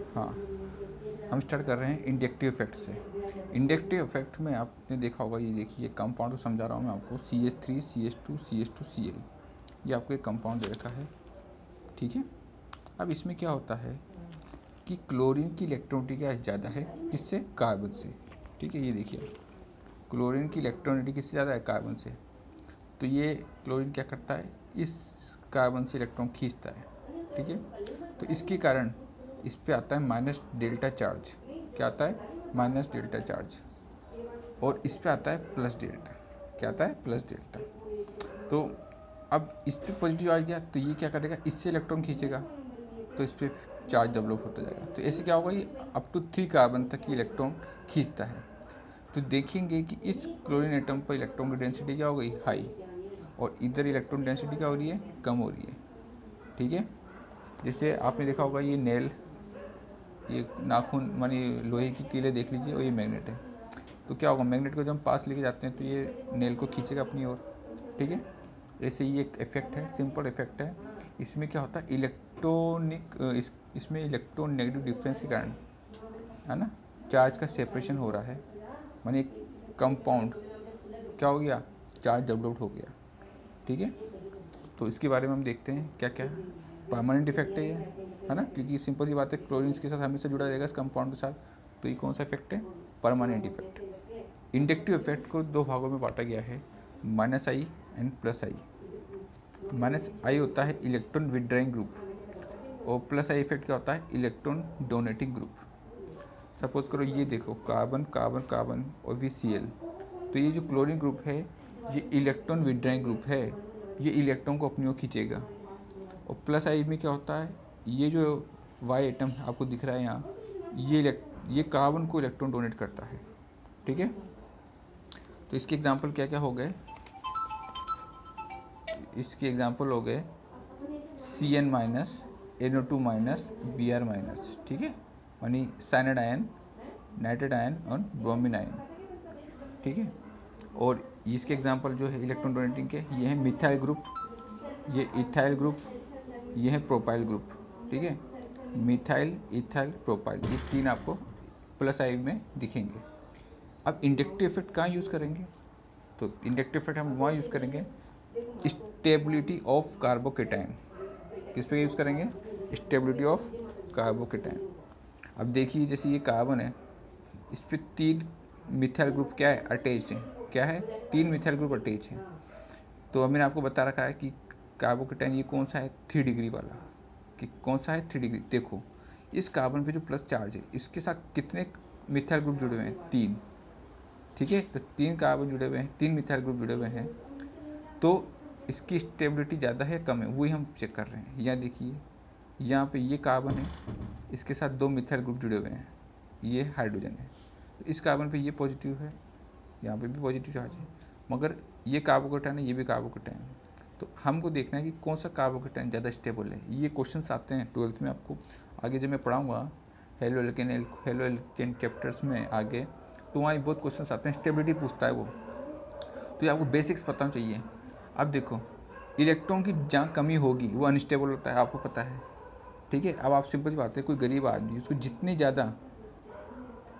हाँ, हम स्टार्ट कर रहे हैं इंडक्टिव इफेक्ट से। इंडक्टिव इफेक्ट में आपने देखा होगा, ये देखिए कंपाउंड को समझा रहा हूँ मैं आपको, CH3 CH2 CH2 Cl, ये आपको एक कंपाउंड दे रखा है, ठीक है। अब इसमें क्या होता है कि क्लोरीन की इलेक्ट्रोनेगेटिविटी ज़्यादा है किससे, कार्बन से, ठीक है। ये देखिए क्लोरीन की इलेक्ट्रोनेगेटिविटी किससे ज़्यादा है, कार्बन से। तो ये क्लोरीन क्या करता है, इस कार्बन से इलेक्ट्रॉन खींचता है, ठीक है। तो इसके कारण इस पे आता है माइनस डेल्टा चार्ज, क्या आता है, माइनस डेल्टा चार्ज, और इस पे आता है प्लस डेल्टा, क्या आता है, प्लस डेल्टा। तो अब इस पे पॉजिटिव आ गया तो ये क्या करेगा, इससे इलेक्ट्रॉन खींचेगा, तो इस पर चार्ज डेवलप होता जाएगा। तो ऐसे क्या होगा, ये अप टू 3 कार्बन तक की इलेक्ट्रॉन खींचता है। तो देखेंगे कि इस क्लोरीन एटम पर इलेक्ट्रॉन की डेंसिटी क्या हो गई, हाई, और इधर इलेक्ट्रॉन डेंसिटी क्या हो रही है, कम हो रही है, ठीक है। जैसे आपने देखा होगा ये नेल, ये नाखून मानी लोहे की कीले देख लीजिए, और ये मैग्नेट है। तो क्या होगा, मैग्नेट को जब हम पास लेके जाते हैं तो ये नेल को खींचेगा अपनी ओर, ठीक है। ऐसे ही एक इफेक्ट है, सिंपल इफेक्ट है। इसमें क्या होता है, इसमें इलेक्ट्रॉन नेगेटिव डिफरेंस के कारण, है ना, चार्ज का सेपरेशन हो रहा है, मानी एक कंपाउंड क्या हो गया, चार्ज डेवलप्ड हो गया, ठीक है। तो इसके बारे में हम देखते हैं क्या क्या है। परमानेंट इफेक्ट है ये, है ना, क्योंकि सिंपल सी बात है, क्लोरीन के साथ हमेशा जुड़ा रहेगा इस कंपाउंड के साथ। तो ये कौन सा इफेक्ट है, परमानेंट इफेक्ट। इंडक्टिव इफेक्ट को दो भागों में बांटा गया है, minus I and plus I. Minus I होता है इलेक्ट्रॉन विड्राइंग ग्रुप, और प्लस आई इफेक्ट क्या होता है, इलेक्ट्रॉन डोनेटिंग ग्रुप। सपोज करो ये देखो, कार्बन कार्बन कार्बन और VCl, तो ये जो क्लोरीन ग्रुप है ये इलेक्ट्रॉन विड्राइंग ग्रुप है, ये इलेक्ट्रॉन को अपनी ओर खींचेगा। और प्लस आई में क्या होता है, ये जो वाई एटम आपको दिख रहा है यहाँ, ये कार्बन को इलेक्ट्रॉन डोनेट करता है, ठीक है। तो इसके एग्जांपल क्या क्या हो गए, इसके एग्जांपल हो गए Cn minus, NO2 minus, Br minus, ठीक है, यानी साइनाइड आयन, नाइट्रेट आयन और ब्रोमीन आयन, ठीक है। और इसके एग्जांपल जो है इलेक्ट्रॉन डोनेटिंग के, ये है मिथाइल ग्रुप, ये इथाइल ग्रुप, ये है प्रोपाइल ग्रुप, ठीक है। मिथाइल, इथाइल, प्रोपाइल, ये तीन आपको प्लस आई में दिखेंगे। अब इंडक्टिव इफेक्ट कहाँ यूज़ करेंगे, तो इंडक्टिव इफेक्ट हम वहाँ यूज़ करेंगे स्टेबिलिटी ऑफ कार्बोकेटाइन। किस पे यूज़ करेंगे, स्टेबिलिटी ऑफ कार्बोकेटाइन। अब देखिए जैसे ये कार्बन है, इस पर 3 मिथाइल ग्रुप क्या है, अटैच है, क्या है, 3 मिथाइल ग्रुप अटैच है। तो अब मैंने आपको बता रखा है कि कार्बोकेटाइन ये कौन सा है, 3 डिग्री वाला, कि कौन सा है, 3 डिग्री। देखो इस कार्बन पे जो प्लस चार्ज है, इसके साथ कितने मिथाइल ग्रुप जुड़े हुए हैं, 3, ठीक है। तो 3 कार्बन जुड़े हुए हैं, 3 मिथाइल ग्रुप जुड़े हुए हैं, तो इसकी स्टेबिलिटी ज़्यादा है कम है, वही हम चेक कर रहे हैं। यहाँ देखिए, यहाँ पे ये कार्बन है, इसके साथ 2 मिथाइल ग्रुप जुड़े हुए हैं, ये हाइड्रोजन है। तो इस कार्बन पे ये पॉजिटिव है, यहाँ पे भी पॉजिटिव चार्ज है, मगर ये कार्बोकेटाइन है, ये भी कार्बोकेटाइन है। तो हमको देखना है कि कौन सा कार्बोकेटाइन ज़्यादा स्टेबल है। ये क्वेश्चंस आते हैं 12th में आपको, आगे जब मैं पढ़ाऊँगा हेलो एल्केन चैप्टर्स में आगे, तो वहाँ बहुत क्वेश्चंस आते हैं, स्टेबिलिटी पूछता है वो। तो ये आपको बेसिक्स पता चाहिए। अब देखो इलेक्ट्रॉन की जहाँ कमी होगी वो अनस्टेबल होता है, आपको पता है, ठीक है। अब आप सिंपल सी बात है, कोई गरीब आदमी, उसको जितने ज़्यादा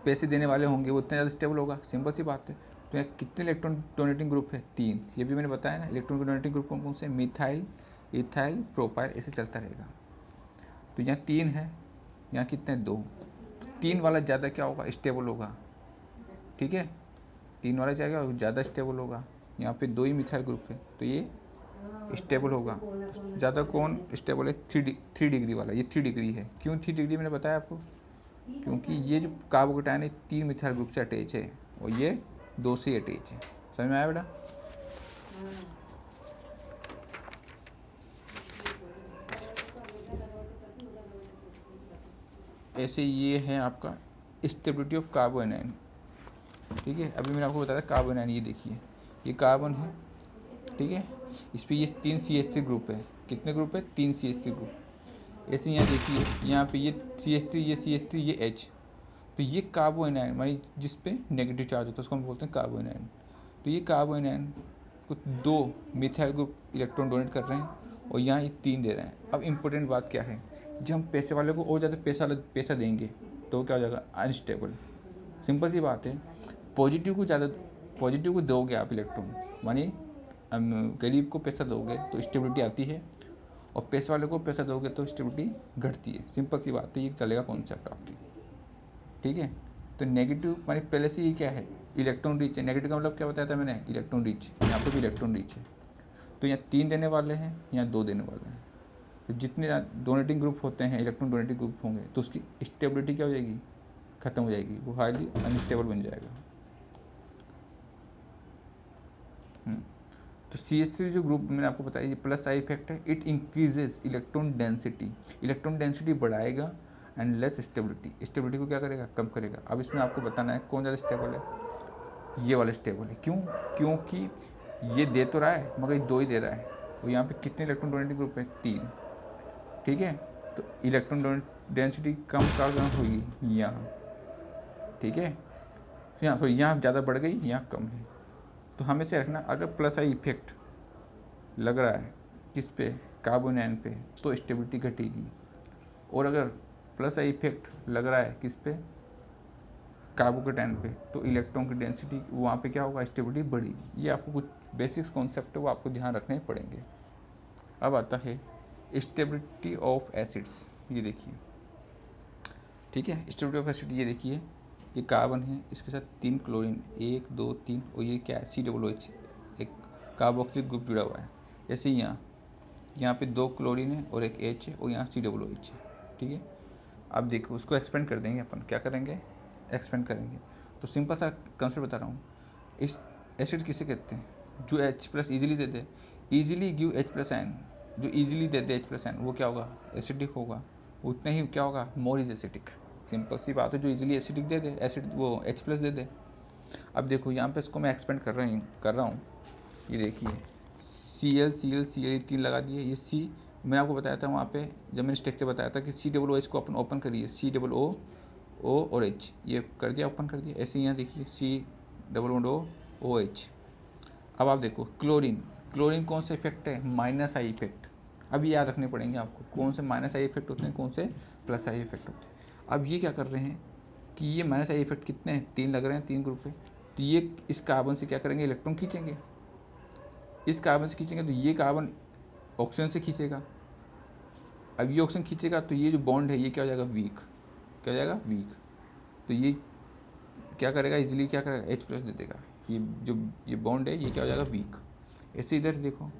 पैसे देने वाले होंगे वो उतने ज़्यादा स्टेबल होगा, सिंपल सी बात है। तो यहाँ कितने इलेक्ट्रॉन डोनेटिंग ग्रुप है, 3, ये भी मैंने बताया ना। इलेक्ट्रॉन डोनेटिंग ग्रुप कौन कौन से, मिथाइल, इथाइल, प्रोपाइल, ऐसे चलता रहेगा। तो यहाँ 3 है, यहाँ कितने, 2। तो 3 वाला ज़्यादा क्या होगा, स्टेबल होगा, ठीक है। 3 वाला जाएगा ज़्यादा स्टेबल होगा। यहाँ पे 2 ही मिथाइल ग्रुप है, तो ये स्टेबल होगा। ज़्यादा कौन स्टेबल है, 3 डिग्री वाला, ये 3 डिग्री है। क्यों 3 डिग्री मैंने बताया आपको, क्योंकि ये जो कार्बोकेटाइन है 3 मिथाइल ग्रुप से अटैच है, और ये 2 से अटैच है। समझ में आया बेटा। ऐसे ये है आपका स्टेबिलिटी ऑफ कार्बोनाइन, ठीक है। अभी मैंने आपको बताया कार्बोनाइन, ये देखिए ये कार्बन है, ठीक है। इस पर ये 3 CH3 ग्रुप है, कितने ग्रुप है, 3 CH3 ग्रुप। ऐसे यहाँ देखिए, यहाँ पे ये CH3, ये CH3, ये H, तो ये कार्बोनाइन मानी जिस पे नेगेटिव चार्ज होता है उसको हम बोलते हैं कार्बोनाइन। तो ये कार्बोनाइन को 2 मिथाइल ग्रुप इलेक्ट्रॉन डोनेट कर रहे हैं, और यहाँ ये 3 दे रहे हैं। अब इम्पोर्टेंट बात क्या है, जब हम पैसे वाले को और ज़्यादा पैसा देंगे तो क्या हो जाएगा, अनस्टेबल। सिंपल सी बात है, पॉजिटिव को दोगे आप इलेक्ट्रॉन, मानिए गरीब को पैसा दोगे तो स्टेबिलिटी आती है, और पैसे वाले को पैसा दोगे तो स्टेबिलिटी घटती है। सिंपल सी बात है, ये चलेगा कॉन्सेप्ट आपकी, ठीक है। तो नेगेटिव मानी पहले से ये क्या है, इलेक्ट्रॉन रिच है। नेगेटिव का मतलब क्या बताया था मैंने, इलेक्ट्रॉन रिच। यहाँ पर भी इलेक्ट्रॉन रिच है, तो यहाँ 3 देने वाले हैं, यहाँ 2 देने वाले हैं। तो जितने डोनेटिंग ग्रुप होते हैं, इलेक्ट्रॉन डोनेटिंग ग्रुप होंगे, तो उसकी स्टेबिलिटी क्या हो जाएगी, खत्म हो जाएगी, वो हाईली अनस्टेबल बन जाएगा। तो CH3 जो ग्रुप मैंने आपको बताया, ये प्लस आई इफेक्ट है। It increases electron density, electron density बढ़ाएगा, एंड लेस स्टेबिलिटी, स्टेबिलिटी को क्या करेगा, कम करेगा। अब इसमें आपको बताना है कौन ज़्यादा स्टेबल है, ये वाला स्टेबल है। क्यों, क्योंकि ये दे तो रहा है मगर ये 2 ही दे रहा है, और यहाँ पे कितने इलेक्ट्रॉन डोनेटिंग ग्रुप है, 3, ठीक है। तो इलेक्ट्रॉन डेंसिटी कम कहाँ होगी, यहाँ, ठीक है। यहाँ ज़्यादा बढ़ गई, यहाँ कम है। तो हमें से रखना, अगर प्लस आई इफेक्ट लग रहा है किस पे, कार्बोनाइन पे, तो स्टेबिलिटी घटेगी। और अगर प्लस आई इफेक्ट लग रहा है किस पे, कार्बोकेटाइन पे, तो इलेक्ट्रॉन की डेंसिटी वहाँ पे क्या होगा, स्टेबिलिटी बढ़ेगी। ये आपको कुछ बेसिक्स कॉन्सेप्ट है, वो आपको ध्यान रखने पड़ेंगे। अब आता है स्टेबिलिटी ऑफ एसिड्स, ये देखिए, ठीक है। स्टेबिलिटी ऑफ एसिड, ये देखिए, ये कार्बन है, इसके साथ 3 क्लोरीन, 1 2 3, और ये क्या है, COOH, एक कार्बोक्सिलिक ग्रुप जुड़ा हुआ है। ऐसे ही यहाँ पे 2 क्लोरीन है और एक H है, और यहाँ COOH है, ठीक है। अब देखो, उसको एक्सपेंड कर देंगे अपन, क्या करेंगे, एक्सपेंड करेंगे। तो सिंपल सा कंसेप्ट बता रहा हूँ, इस एसिड किसे कहते हैं, जो H+ ईजिली दे दे, ईजिली गिव H+ आयन, जो ईजिली दे दे H+ आयन, वो क्या होगा, एसिडिक होगा। उतना ही क्या होगा, मोर इज एसिडिक। सिंपल सी बात है, जो इजीली एसिडिक दे दे, एसिड वो H+ दे दे। अब देखो यहाँ पे इसको मैं एक्सपेंड कर रहा हूँ, ये देखिए, Cl 3 लगा दिए। ये C मैंने आपको बताया था वहाँ पे, जब मैंने स्ट्रक्चर बताया था कि COOH को अपन ओपन करिए, COO और H, ये कर दिया, ओपन कर दिया। ऐसे यहाँ देखिए COOH। अब आप देखो क्लोरीन कौन सा इफेक्ट है, माइनस आई इफेक्ट। अब ये याद रखने पड़ेंगे आपको, कौन से माइनस आई इफेक्ट होते हैं, कौन से प्लस आई इफेक्ट होते हैं। अब ये क्या कर रहे हैं कि ये माइनस आई इफेक्ट कितने हैं, 3 लग रहे हैं, 3 ग्रुप है। तो ये इस कार्बन से क्या करेंगे, इलेक्ट्रॉन खींचेंगे, इस कार्बन से खींचेंगे, तो ये कार्बन ऑक्सीजन से खींचेगा। अब ये ऑक्सीजन खींचेगा, तो ये जो बॉन्ड है ये क्या हो जाएगा, वीक, क्या हो जाएगा, वीक। तो ये क्या करेगा, इजीली क्या करेगा, H+ दे देगा। ये बॉन्ड है, ये क्या हो जाएगा, वीक। ऐसे इधर देखो,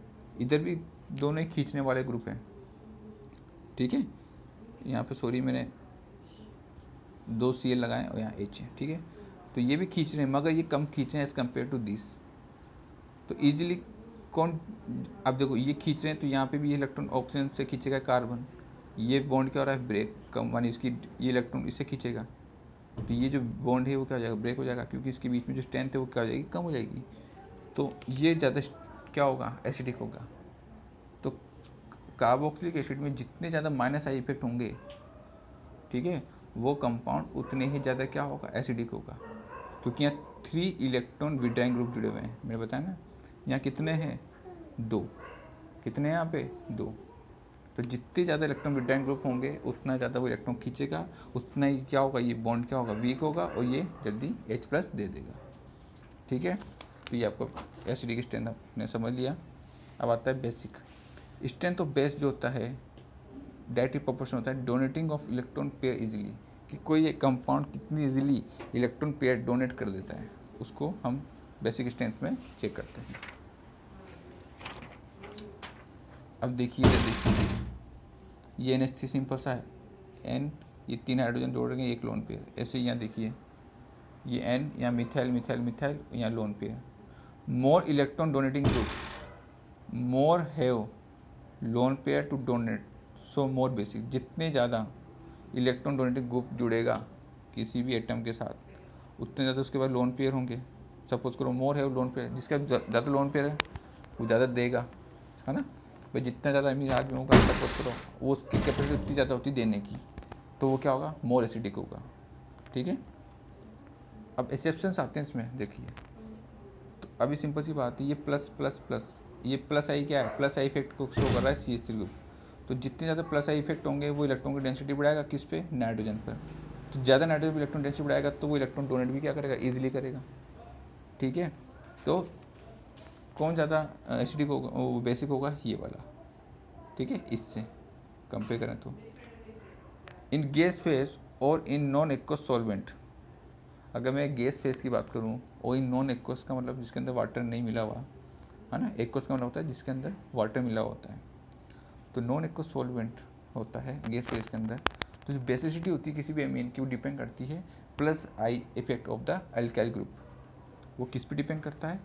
इधर भी दोनों ही खींचने वाले ग्रुप हैं, ठीक है। यहाँ पे सॉरी मैंने 2 Cl लगाए और यहाँ H है, ठीक है। तो ये भी खींच रहे हैं, मगर ये कम खींच रहे हैं एज़ कम्पेयर टू दिस। तो ईजिली कौन, अब देखो ये खींच रहे हैं, तो यहाँ पे भी ये इलेक्ट्रॉन ऑक्सीजन से खींचेगा कार्बन, ये बॉन्ड क्या हो रहा है, ब्रेक, कम मानी इसकी, ये इलेक्ट्रॉन इससे खींचेगा, तो ये जो बॉन्ड है वो क्या हो जाएगा, ब्रेक हो जाएगा, क्योंकि इसके बीच में जो स्ट्रेंथ है वो क्या हो जाएगी, कम हो जाएगी। तो ये ज़्यादा क्या होगा, एसिडिक होगा। तो कार्बोक्सिलिक एसिड में जितने ज़्यादा माइनस आई इफेक्ट होंगे, ठीक है, वो कंपाउंड उतने ही ज़्यादा क्या होगा, एसिडिक होगा। क्योंकि यहाँ 3 इलेक्ट्रॉन विड्राइंग ग्रुप जुड़े हुए हैं, मैंने बताया ना। यहाँ कितने हैं, 2, कितने हैं यहाँ पे, 2। तो जितने ज़्यादा इलेक्ट्रॉन विड्राइंग ग्रुप होंगे उतना ज़्यादा वो इलेक्ट्रॉन खींचेगा, उतना ही क्या होगा, ये बॉन्ड क्या होगा, वीक होगा, और ये जल्दी H+ दे देगा, ठीक है। तो ये आपको एसिडिक स्ट्रेंथ आपने समझ लिया। अब आता है बेसिक स्ट्रेंथ ऑफ बेस, जो होता है डायरेक्टली प्रोपोर्शन होता है donating of electron pair easily, कि कोई एक कंपाउंड कितनी इजीली इलेक्ट्रॉन पेयर डोनेट कर देता है, उसको हम बेसिक स्ट्रेंथ में चेक करते हैं। अब देखिए ये NH3 सिंपल सा है, N, ये 3 हाइड्रोजन जोड़ेंगे, 1 लोन पेयर। ऐसे यहाँ देखिए, ये N, यहाँ मिथाइल मिथाइल मिथाइल, यहाँ lone pair. More electron donating group, more have lone pair to donate, so more basic. जितने ज़्यादा इलेक्ट्रॉन डोनेटिंग ग्रुप जुड़ेगा किसी भी एटम के साथ, उतने ज़्यादा उसके बाद लोन पेयर होंगे। सपोज करो मोर है लोन पेयर, जिसका ज़्यादा लोन पेयर है वो ज़्यादा देगा, है ना भाई। जितना ज़्यादा अमीर आदमी होगा, सपोज करो, वो उसकी कैपेसिटी उतनी ज़्यादा होती देने की, तो वो क्या होगा, मोर एसिडिक होगा, ठीक है। अब एक्सेप्शंस आते हैं इसमें, देखिए। तो अभी सिंपल सी बात है, ये प्लस प्लस प्लस, ये प्लस आई क्या है, प्लस आई इफेक्ट को शो कर रहा है CH3 ग्रुप। तो जितने ज़्यादा प्लस आई इफेक्ट होंगे वो इलेक्ट्रॉन की डेंसिटी बढ़ाएगा किस पे, नाइट्रोजन पर। तो ज़्यादा नाइट्रोजन पर इलेक्ट्रॉन डेंसिटी बढ़ाएगा तो वो इलेक्ट्रॉन डोनेट भी क्या करेगा, ईजिली करेगा। ठीक है, तो कौन ज़्यादा एसिडिक होगा, वो बेसिक होगा, ये वाला। ठीक है, इससे कंपेयर करें तो इन गैस फेज और इन नॉन एक्वस सॉल्वेंट, अगर मैं गैस फेज की बात करूं और इन नॉन एक्वस का मतलब जिसके अंदर वाटर नहीं मिला हुआ है ना, एक्वस का मतलब होता है जिसके अंदर वाटर मिला हुआ होता है। तो नॉन एक्वस सॉल्वेंट होता है गैस फेज के अंदर, तो जो बेसिसिटी होती है किसी भी एमीन की वो डिपेंड करती है plus I effect of the alkyl group. वो किस पे डिपेंड करता है,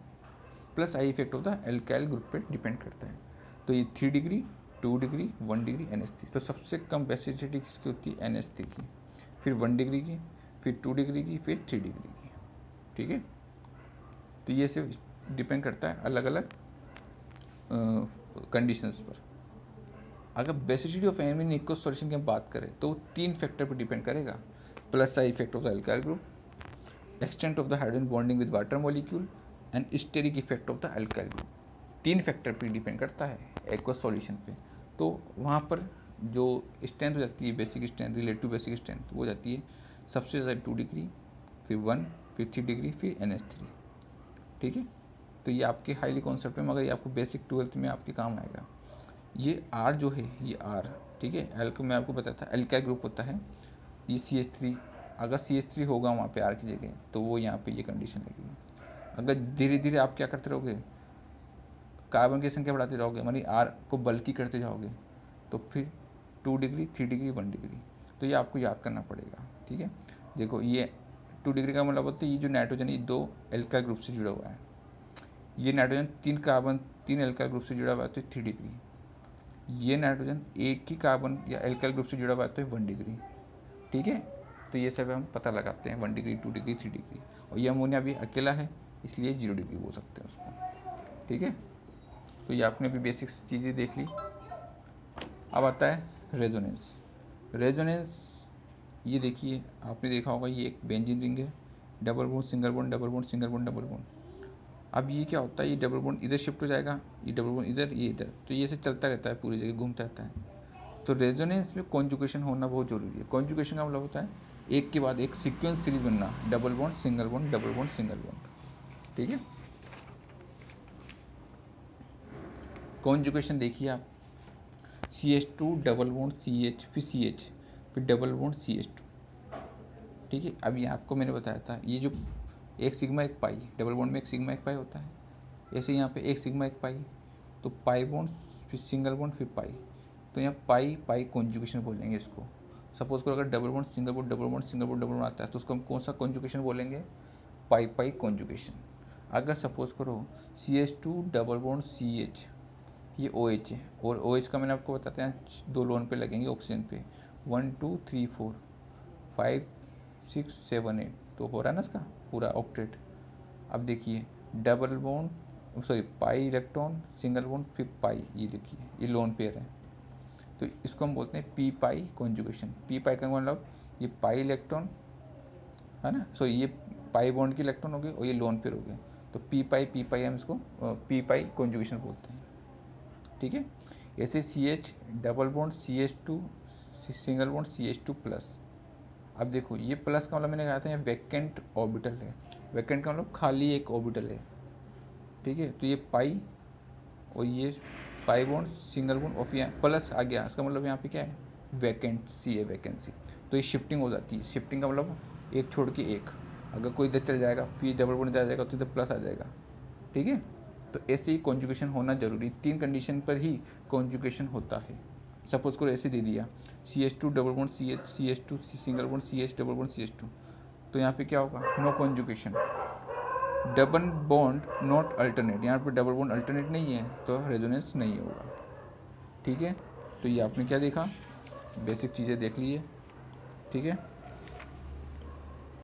plus I effect of the alkyl group पे डिपेंड करता है। तो ये 3 डिग्री 2 डिग्री 1 डिग्री NH3। तो सबसे कम बेसिसिटी किसकी होती है, NH3 की, फिर 1 डिग्री की, फिर 2 डिग्री की, फिर 3 डिग्री की। ठीक है, तो ये सिर्फ डिपेंड करता है अलग अलग कंडीशंस पर। अगर basicity of amine aqueous solution की हम बात करें तो 3 फैक्टर पर डिपेंड करेगा, plus I effect of the alkyl group, extent of the hydrogen bonding with water molecule and steric effect of the alkyl group. 3 factor पर डिपेंड करता है एक्वस सॉल्यूशन पे। तो वहाँ पर जो स्ट्रेंथ हो जाती है, basic strength, relative basic strength, वो जाती है सबसे ज़्यादा 2 डिग्री, फिर 1, फिर 3 डिग्री, फिर NH3। ठीक है, तो ये आपके हाईली कॉन्सेप्ट है, मगर ये आपको बेसिक 12th में आपके काम आएगा। ये R जो है, ये R, ठीक है, एल को मैं आपको बताता अल्काइल ग्रुप होता है, ये CH3, अगर CH3 होगा वहाँ पे R की जगह तो वो यहाँ पे ये कंडीशन लगेगी। अगर धीरे धीरे आप क्या करते रहोगे, कार्बन की संख्या बढ़ाते रहोगे, मानी R को बल्कि करते जाओगे, तो फिर 2 डिग्री 3 डिग्री 1 डिग्री, तो ये आपको याद करना पड़ेगा। ठीक है, देखो ये 2 डिग्री का मतलब होता है ये जो नाइट्रोजन ये 2 अल्काइल ग्रुप से जुड़ा हुआ है, ये नाइट्रोजन 3 कार्बन 3 अल्काइल ग्रुप से जुड़ा हुआ है तो 3 डिग्री, ये नाइट्रोजन एक ही कार्बन या अल्काइल ग्रुप से जुड़ा हुआ है तो 1 डिग्री। ठीक है, तो ये सब हम पता लगाते हैं, 1 डिग्री 2 डिग्री 3 डिग्री। और ये अमोनिया भी अकेला है इसलिए 0 डिग्री बोल सकते हैं उसको। ठीक है, तो ये आपने भी बेसिक्स चीज़ें देख ली। अब आता है रेजोनेंस। रेजोनेंस ये देखिए, आपने देखा होगा ये एक बेंजीन रिंग है, double bond single bond double bond single bond double bond. अब ये क्या होता है, ये डबल बॉन्ड इधर शिफ्ट हो जाएगा, ये डबल बॉन्ड इधर, ये इधर, तो ये ऐसे चलता रहता है, पूरी जगह घूमता रहता है। तो रेजोनेंस में कॉन्जुगेशन होना बहुत जरूरी है। कॉन्जुगेशन का मतलब होता है एक के बाद एक सीक्वेंस सीरीज बनना, double bond single bond double bond single bond. ठीक है, कॉन्जुगेशन देखिए आप, CH2 डबल बॉन्ड CH, फिर CH, फिर डबल बॉन्ड CH2। ठीक है, अभी आपको मैंने बताया था ये जो एक सिग्मा एक पाई, डबल बॉन्ड में एक सिग्मा एक पाई होता है, ऐसे यहाँ पे एक सिग्मा एक पाई, तो पाई बॉन्ड फिर सिंगल बॉन्ड फिर पाई, तो यहाँ पाई पाई कॉन्जुगेशन बोलेंगे इसको। सपोज करो अगर double bond single bond double bond single bond double bond आता है तो उसको हम कौन सा कॉन्जुगेशन बोलेंगे, पाई पाई कॉन्जुगेशन। अगर सपोज करो CH2 डबल बॉन्ड CH, ये OH है, और OH का मैंने आपको बताते हैं 2 लोन पे लगेंगे ऑक्सीजन पे, 1 2 3 4 5 6 7 8, तो हो रहा है ना इसका पूरा ऑक्टेट। अब देखिए double bond sorry pi electron single bond फिर पाई, ये देखिए ये लोन पेयर है, तो इसको हम बोलते हैं पी पाई कॉन्जुगेशन। पी पाई का मतलब ये पाई इलेक्ट्रॉन है ना, सॉरी ये पाई बॉन्ड के इलेक्ट्रॉन हो गए और ये लोन पेयर हो गए, तो पी पाई हम इसको पी पाई कॉन्जुगेशन बोलते हैं। ठीक है, ऐसे CH double bond CH2 single bond CH2 plus. अब देखो ये प्लस का मतलब मैंने कहा था ये वैकेंट ऑर्बिटल है, वैकेंट का मतलब खाली एक ऑर्बिटल है। ठीक है, तो ये पाई और ये पाई बॉन्ड सिंगल बॉन्ड और फिर प्लस आ गया, इसका मतलब यहाँ पे क्या है, वैकेंसी है, वैकेंसी। तो ये शिफ्टिंग हो जाती है, शिफ्टिंग का मतलब एक छोड़ के एक, अगर कोई इधर चल जाएगा फिर डबल बॉन्ड इधर आ जाएगा तो इधर प्लस आ जाएगा। ठीक है, तो ऐसे ही कॉन्जुगेशन होना जरूरी, 3 कंडीशन पर ही कॉन्जुगेशन होता है। सपोज करो ऐसे दे दिया CH2 double bond CH CH2 single bond CH double bond CH2, तो यहाँ पे क्या होगा, no conjugation. Double bond not alternate, यहाँ पे डबल बॉन्ड अल्टरनेट नहीं है तो रेजोनेंस नहीं होगा। ठीक है, तो ये आपने क्या देखा, बेसिक चीज़ें देख ली है। ठीक है।